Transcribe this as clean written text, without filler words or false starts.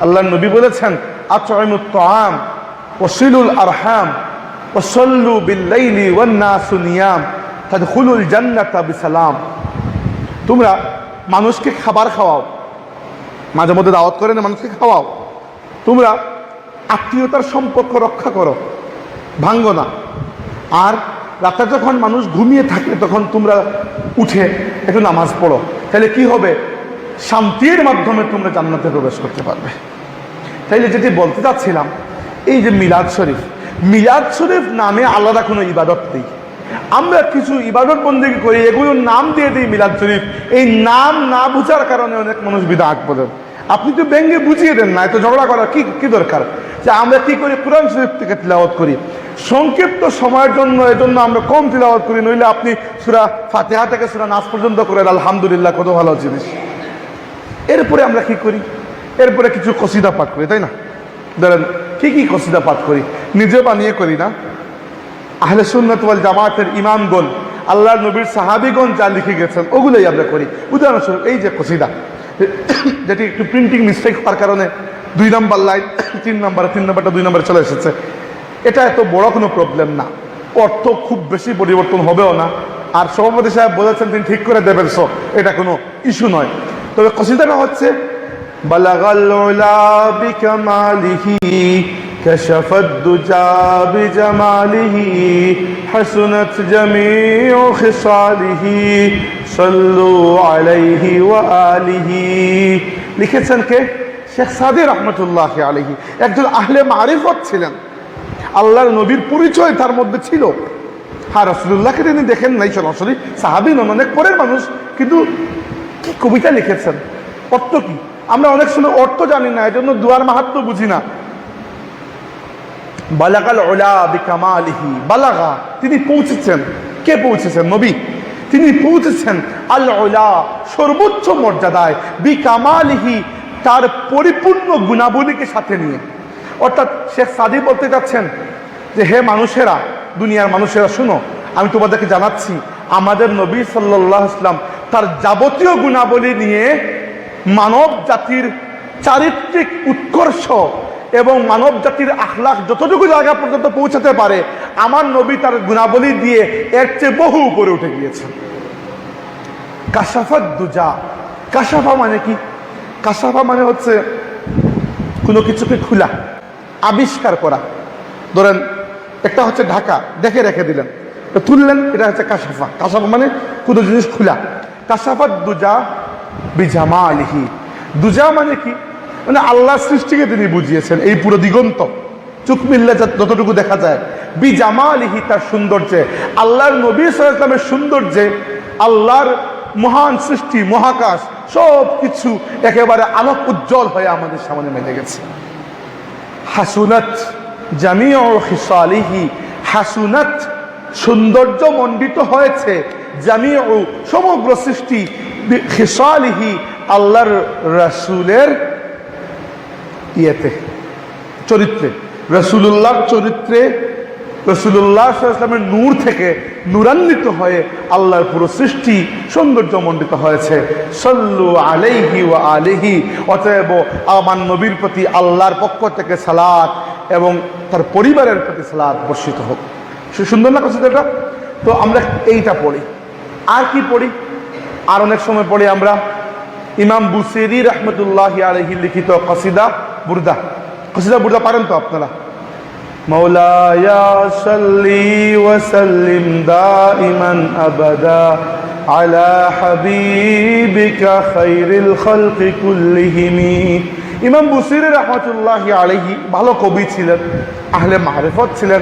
আল্লাহর নবী বলেছেন, আত'ইমুত তাআম ওয়াসিলুল আরহাম ওয়াসাল্লু বিল-লাইলি ওয়ান-নাসু নিয়াম তাদখুলুল জান্নাতা বিসালাম। তোমরা মানুষকে খাবার খাওয়াও, মাঝে মধ্যে দাওয়াত করে না, মানুষকে খাওয়াও। তোমরা আত্মীয়তার সম্পর্ক রক্ষা করো, ভাঙ্গো না। আর রাতে যখন মানুষ ঘুমিয়ে থাকে তখন তোমরা উঠে একটু নামাজ পড়ো। তাহলে কি হবে? শান্তির মাধ্যমে তোমরা জান্নাতে প্রবেশ করতে পারবে। তাইলে যেটি বলতে চাচ্ছিলাম, এই যে মিলাদ শরীফ, মিলাদ শরীফ নামে আলাদা কোনো ইবাদত নেই। আমরা কিছু ইবাদত বন্দেগী করি, এগুলোর নাম দিয়ে দিই মিলাদ শরীফ। এই নাম না বুঝার কারণে অনেক মানুষ বিদআত করেন। আপনি তো ব্যঙ্গে বুঝিয়ে দেন না, এত ঝগড়া করার কি দরকার? যে আমরা কি করি, কোরআন শরীফ থেকে তিলাওয়াত করি সংক্ষিপ্ত সময়ের জন্য, এজন্য আমরা কম তিলাওয়াত করি। নইলে আপনি সূরা ফাতিহা থেকে সূরা নাস পর্যন্ত করেন, আলহামদুলিল্লাহ, কত ভালো জিনিস। এরপরে আমরা কি করি? এরপরে কিছু কসিদা পাঠ করি, তাই না? ধরেন কি কসিদা পাঠ করি, নিজে বানিয়ে করি না। আহলে সুন্নাত ওয়াল জামাতের ইমামগণ, আল্লাহর নবীর সাহাবীগণ যা লিখে গেছেন ওগুলোই আমরা করি। উদাহরণস্বরূপ এই যে কসিদা, যেটি একটু প্রিন্টিং মিস্টেক হওয়ার কারণে 2 নম্বর লাইন 3 নম্বরটা 2 নম্বরে চলে এসেছে। এটা এত বড় কোনো প্রবলেম না, অর্থ খুব বেশি পরিবর্তন হবেও না। আর সভাপতি সাহেব বলেছেন তিনি ঠিক করে দেবেন, সো এটা কোনো ইস্যু নয়। তবে কসিদাটা হচ্ছে, বালাগাল উলা বিকামালিহি কাশাফাদ দুজা বিজামালিহি হাসুনাত জামিউ খিসালিহি সাল্লু আলাইহি ওয়া আলিহি। লিখেছেন কে? শেখ সাদী রাহমাতুল্লাহি আলাইহি। একজন আহলে মারিফত ছিলেন, আল্লাহর নবীর পরিচয় তার মধ্যে ছিল। হ্যাঁ, রাসূলুল্লাহকে তিনি দেখেন নাই সরাসরি, সাহাবী নন, অনেক পরের মানুষ, কিন্তু কি কবিতা লিখেছেন, অর্থ কি আমরা অনেক সময় অর্থ জানি না, এজন্য দুয়ার মাহাত্ম্য বুঝি না। বালাগাল উলা বিকামালিহি, বালাগা, তিনি পৌঁছেছেন। কে পৌঁছেছেন? নবী। তিনি পৌঁছেছেন আল উলা, সর্বোচ্চ মর্যাদায়, বিকামালিহি, তার পরিপূর্ণ গুণাবলীকে সাথে নিয়ে। অর্থাৎ শেখ সাদী বলতে চাচ্ছেন যে, হে মানুষেরা, দুনিয়ার মানুষেরা, শুনো, আমি তোমাদেরকে জানাচ্ছি, আমাদের নবী সাল্লাল্লাহু আলাইহি ওয়াসাল্লাম তার যাবতীয় গুণাবলী নিয়ে মানব জাতির চারিত্রিক উৎকর্ষ এবং মানব জাতির আখলাক যতটুকু জায়গা পর্যন্ত পৌঁছাতে পারে, আমার নবী তার গুণাবলী দিয়ে এর চেয়ে বহু উপরে উঠে গিয়েছেন। কাশাফাত দুজা, কাশাফা মানে কি? কাশাফা মানে হচ্ছে কোনো কিছুকে খোলা, আবিষ্কার করা। ধরেন একটা হচ্ছে ঢাকা, দেখে রেখে দিলেন, তুললেন, এটা হচ্ছে কাশাফা। কাশাফা মানে কোনো জিনিস খোলা। কাশাফাত দুজা বিজামালিহি, দুজা মানে কি? মানে আল্লাহর সৃষ্টিকে তিনি বুঝিয়েছেন, এই পুরো দিগন্ত চোখ মিললে যতটুকু দেখা যায়, বিজামালিহি, তার সৌন্দর্যে। আল্লাহর নবী সাল্লাল্লাহু আলাইহি ওয়াসাল্লামের সৌন্দর্যে আল্লাহর মহান সৃষ্টি, মহাকাশ, সব কিছু একেবারে আলোক উজ্জ্বল হয়ে আমাদের সামনে মেলে গেছে। হাসুনাত জামিউ খিসালিহি, হাসুনাত, সৌন্দর্য মণ্ডিত হয়েছে, জামিউ, সমগ্র সৃষ্টি, খিসালিহি, আল্লাহর রাসূলের ইয়েতে, চরিত্রে, রাসূলুল্লাহর চরিত্রে, রাসূলুল্লাহ সাল্লাল্লাহু আলাইহি ওয়াসাল্লামের নূর থেকে নূরান্বিত হয়ে আল্লাহর পুরো সৃষ্টি সৌন্দর্য মণ্ডিত হয়েছে। সাল্লু আলাইহি ওয়া আলিহি, অতএব আমার নবীর প্রতি আল্লাহর পক্ষ থেকে সালাত এবং তার পরিবারের প্রতি সালাত বর্ষিত হোক। সুন্দর না কসিদাটা? তো আমরা এইটা পড়ি। আর কি পড়ি? আর অনেক সময় পড়ি আমরা ইমাম বুসিরি রাহমাতুল্লাহি আলাইহি লিখিত কসিদা বুরদা। কসিদা বুরদা পারেন তো আপনারা? মাওলায়া সাল্লি ওয়া সাল্লিম দাইমান আবাদা আলা হাবিবিকা খায়রিল খালকি কুল্লিহিম। ইমাম বুসিরি রাহমাতুল্লাহি আলাইহি ভালো কবি ছিলেন, আহলে মারিফত ছিলেন।